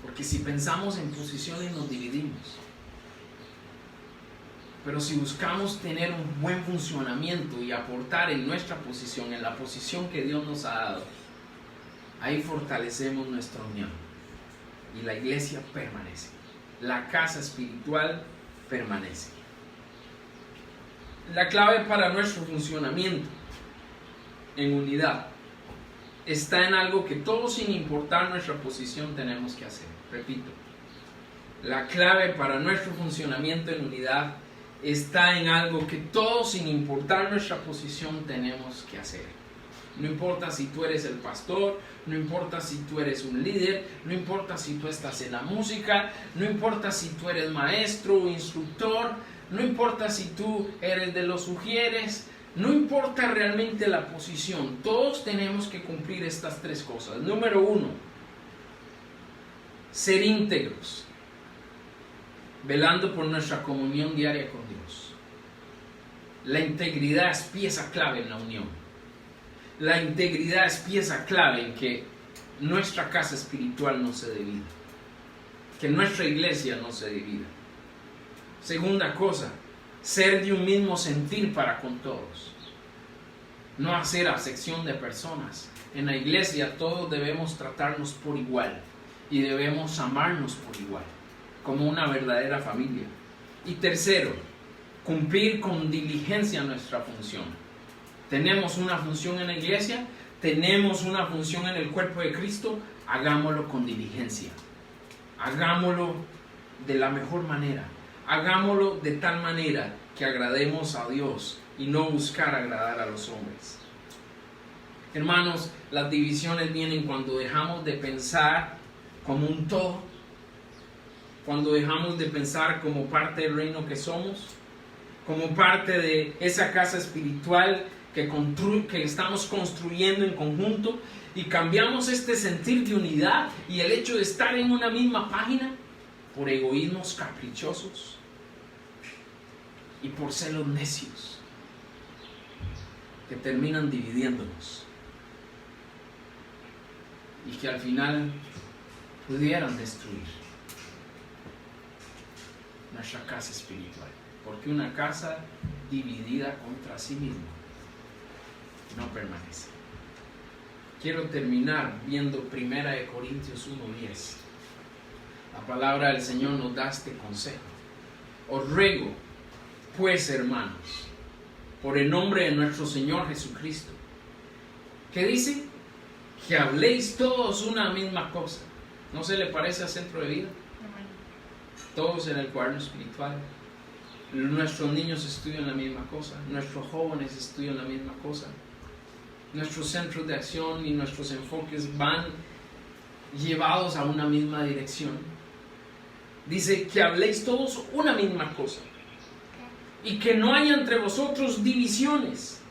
Porque si pensamos en posiciones nos dividimos. Pero si buscamos tener un buen funcionamiento y aportar en nuestra posición, en la posición que Dios nos ha dado, ahí fortalecemos nuestra unión. Y la iglesia permanece. La casa espiritual permanece. La clave para nuestro funcionamiento en unidad está en algo que todos, sin importar nuestra posición, tenemos que hacer. Repito, la clave para nuestro funcionamiento en unidad está en algo que todos, sin importar nuestra posición, tenemos que hacer. No importa si tú eres el pastor, no importa si tú eres un líder, no importa si tú estás en la música, no importa si tú eres maestro o instructor, no importa si tú eres de los ujieres, no importa realmente la posición, todos tenemos que cumplir estas tres cosas. Número 1, ser íntegros, velando por nuestra comunión diaria con Dios. La integridad es pieza clave en la unión. La integridad es pieza clave en que nuestra casa espiritual no se divida, que nuestra iglesia no se divida. Segunda cosa, ser de un mismo sentir para con todos. No hacer acepción de personas. En la iglesia todos debemos tratarnos por igual y debemos amarnos por igual, como una verdadera familia. Y tercero, cumplir con diligencia nuestra función. Tenemos una función en la iglesia, tenemos una función en el cuerpo de Cristo, hagámoslo con diligencia. Hagámoslo de la mejor manera. Hagámoslo de tal manera que agrademos a Dios y no buscar agradar a los hombres. Hermanos, las divisiones vienen cuando dejamos de pensar como un todo cuando dejamos de pensar como parte del reino que somos, como parte de esa casa espiritual que estamos construyendo en conjunto, y cambiamos este sentir de unidad y el hecho de estar en una misma página por egoísmos caprichosos y por celos necios que terminan dividiéndonos y que al final pudieran destruir nuestra casa espiritual, porque una casa dividida contra sí misma no permanece. Quiero terminar viendo 1 Corintios 1:10. La palabra del Señor nos da este consejo. Os ruego, pues, hermanos, por el nombre de nuestro Señor Jesucristo, que dice que habléis todos una misma cosa. ¿No se le parece a Centro de Vida? Todos en el cuaderno espiritual. Nuestros niños estudian la misma cosa, nuestros jóvenes estudian la misma cosa. Nuestros centros de acción y nuestros enfoques van llevados a una misma dirección. Dice que habléis todos una misma cosa y que no haya entre vosotros divisiones.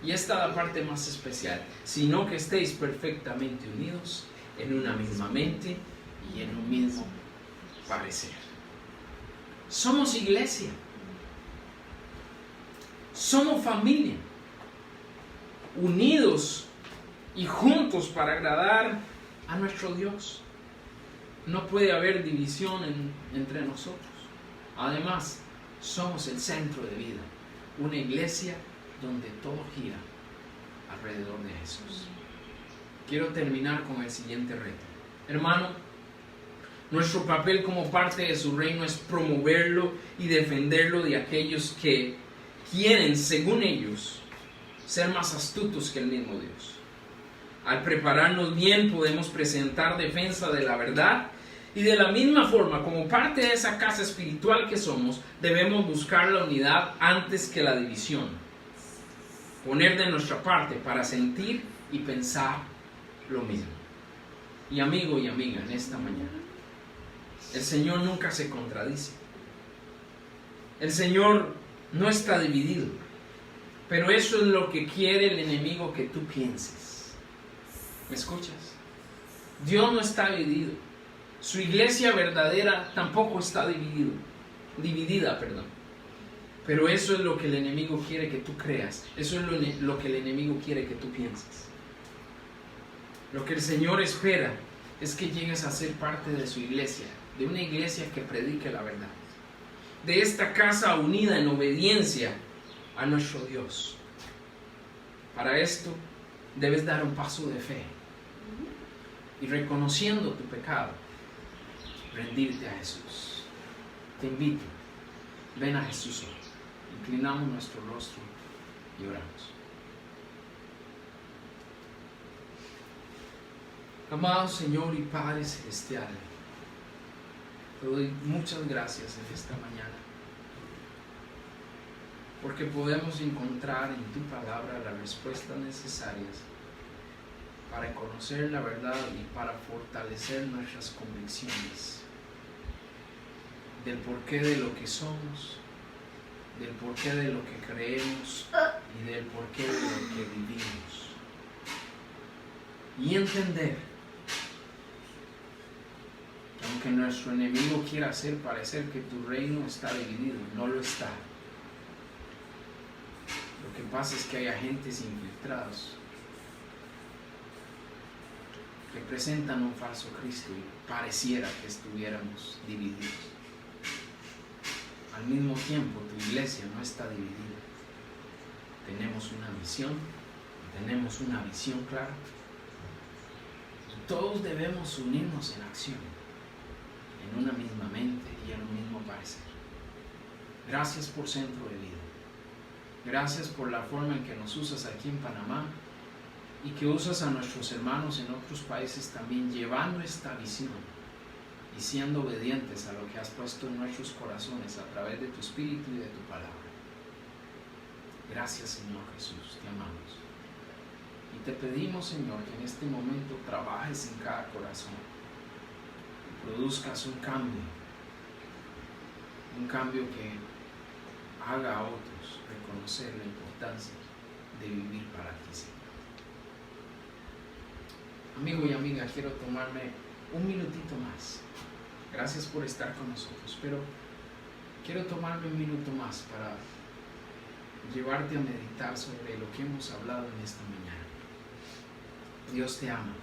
Y esta es la parte más especial, sino que estéis perfectamente unidos en una misma mente y en un mismo parecer. Somos iglesia, somos familia, unidos y juntos para agradar a nuestro Dios. No puede haber división entre nosotros. Además, somos el centro de vida, una iglesia donde todo gira alrededor de Jesús. Quiero terminar con el siguiente reto. Hermano, nuestro papel como parte de su reino es promoverlo y defenderlo de aquellos que quieren, según ellos, ser más astutos que el mismo Dios. Al prepararnos bien podemos presentar defensa de la verdad, y de la misma forma, como parte de esa casa espiritual que somos, debemos buscar la unidad antes que la división. Poner de nuestra parte para sentir y pensar lo mismo. Y amigo y amiga, en esta mañana, el Señor nunca se contradice. El Señor no está dividido. Pero eso es lo que quiere el enemigo que tú pienses. ¿Me escuchas? Dios no está dividido. Su iglesia verdadera tampoco está dividida. Pero eso es lo que el enemigo quiere que tú creas. Eso es lo que el enemigo quiere que tú pienses. Lo que el Señor espera es que llegues a ser parte de su iglesia, de una iglesia que predique la verdad, de esta casa unida en obediencia a nuestro Dios. Para esto debes dar un paso de fe y, reconociendo tu pecado, rendirte a Jesús. Te invito, ven a Jesús hoy. Inclinamos nuestro rostro y oramos. Amado Señor y Padre Celestial, te doy muchas gracias en esta mañana, porque podemos encontrar en tu palabra las respuestas necesarias para conocer la verdad y para fortalecer nuestras convicciones del porqué de lo que somos, del porqué de lo que creemos y del porqué de lo que vivimos. Y entender que aunque nuestro enemigo quiera hacer parecer que tu reino está dividido, no lo está. Lo que pasa es que hay agentes infiltrados que presentan un falso Cristo y pareciera que estuviéramos divididos. Al mismo tiempo, tu iglesia no está dividida. Tenemos una visión clara. Y todos debemos unirnos en acción, en una misma mente y en un mismo parecer. Gracias por Centro de Vida. Gracias por la forma en que nos usas aquí en Panamá y que usas a nuestros hermanos en otros países también, llevando esta visión y siendo obedientes a lo que has puesto en nuestros corazones a través de tu Espíritu y de tu palabra. Gracias, Señor Jesús, te amamos. Y te pedimos, Señor, que en este momento trabajes en cada corazón y produzcas un cambio un cambio que haga a otros reconocer la importancia de vivir para ti, Señor. Amigo y amiga, quiero tomarme un minutito más. Gracias por estar con nosotros, pero quiero tomarme un minuto más para llevarte a meditar sobre lo que hemos hablado en esta mañana. Dios te ama.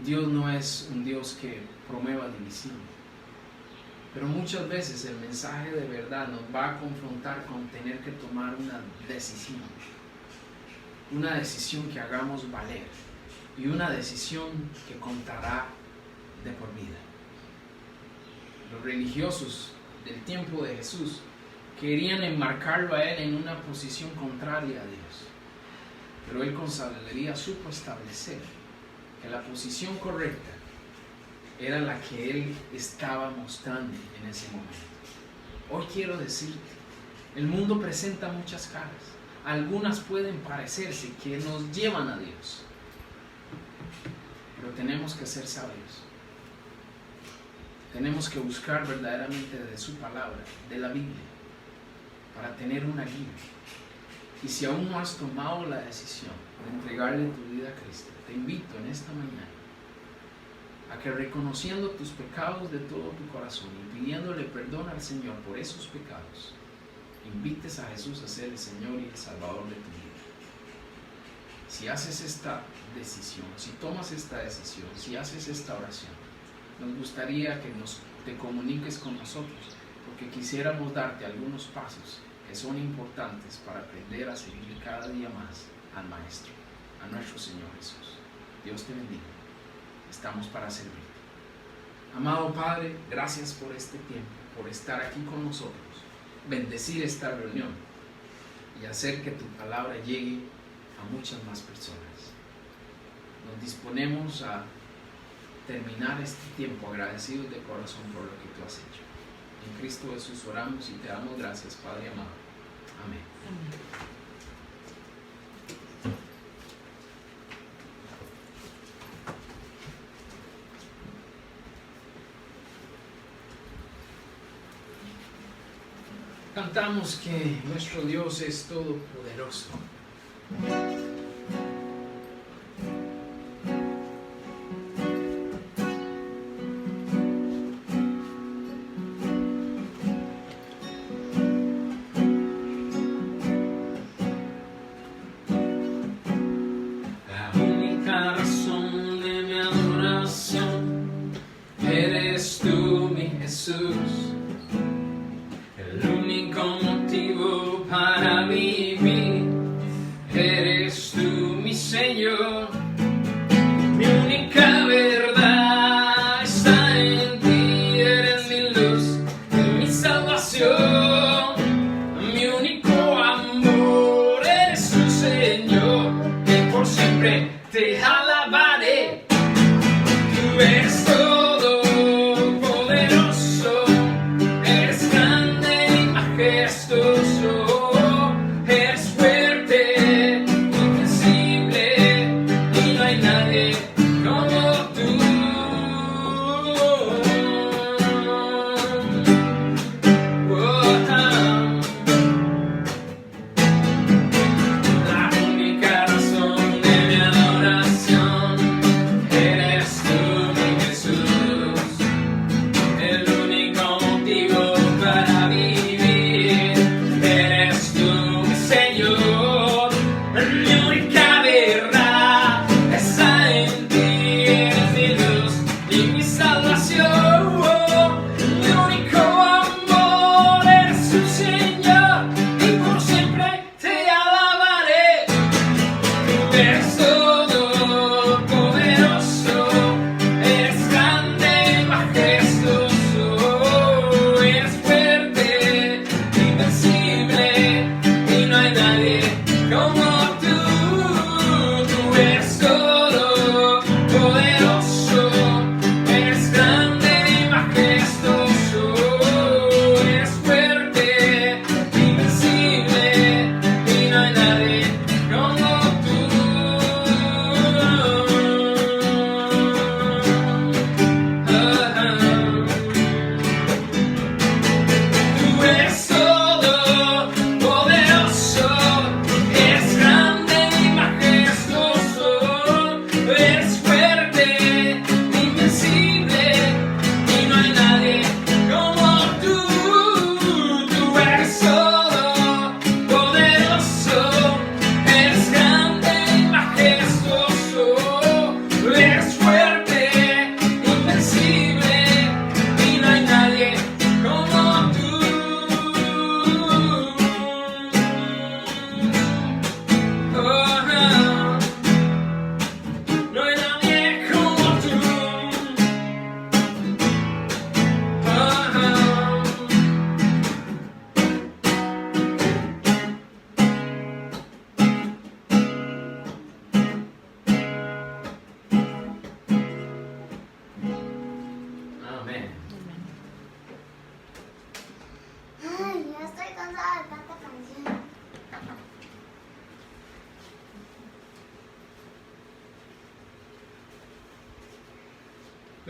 Dios no es un Dios que promueva división, pero muchas veces el mensaje de verdad nos va a confrontar con tener que tomar una decisión que hagamos valer y una decisión que contará de por vida. Los religiosos del tiempo de Jesús querían enmarcarlo a él en una posición contraria a Dios, pero él con sabiduría supo establecer que la posición correcta era la que él estaba mostrando en ese momento. Hoy quiero decirte, el mundo presenta muchas caras. Algunas pueden parecerse que nos llevan a Dios, pero tenemos que ser sabios. Tenemos que buscar verdaderamente de su palabra, de la Biblia, para tener una guía. Y si aún no has tomado la decisión de entregarle tu vida a Cristo, te invito en esta mañana a que, reconociendo tus pecados de todo tu corazón y pidiéndole perdón al Señor por esos pecados, invites a Jesús a ser el Señor y el Salvador de tu vida. Si haces esta decisión, si tomas esta decisión, si haces esta oración, nos gustaría que te comuniques con nosotros, porque quisiéramos darte algunos pasos que son importantes para aprender a seguir cada día más al Maestro, a nuestro Señor Jesús. Dios te bendiga. Estamos para servirte. Amado Padre, gracias por este tiempo, por estar aquí con nosotros, bendecir esta reunión y hacer que tu palabra llegue a muchas más personas. Nos disponemos a terminar este tiempo agradecidos de corazón por lo que tú has hecho. En Cristo Jesús oramos y te damos gracias, Padre amado. Amén. Amén. Cantamos que nuestro Dios es todopoderoso. La única razón de mi adoración eres tú, mi Jesús. El único motivo para vivir eres tú, mi Señor. Mi única verdad está en ti, eres mi luz, mi salvación. Mi único amor eres tu Señor, que por siempre te alabaré. Tú eres todopoderoso, eres grande y majestuoso, eres fuerte, invencible, y no hay nadie como tú. La única razón de mi adoración eres tú, mi Jesús.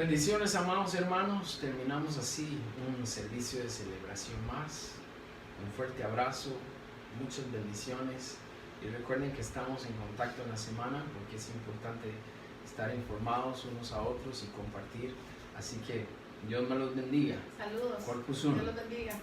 Bendiciones, amados hermanos. Terminamos así un servicio de celebración más. Un fuerte abrazo, muchas bendiciones. Y recuerden que estamos en contacto en la semana porque es importante estar informados unos a otros y compartir. Así que Dios me los bendiga. Saludos. Corpus Uno. Dios los bendiga.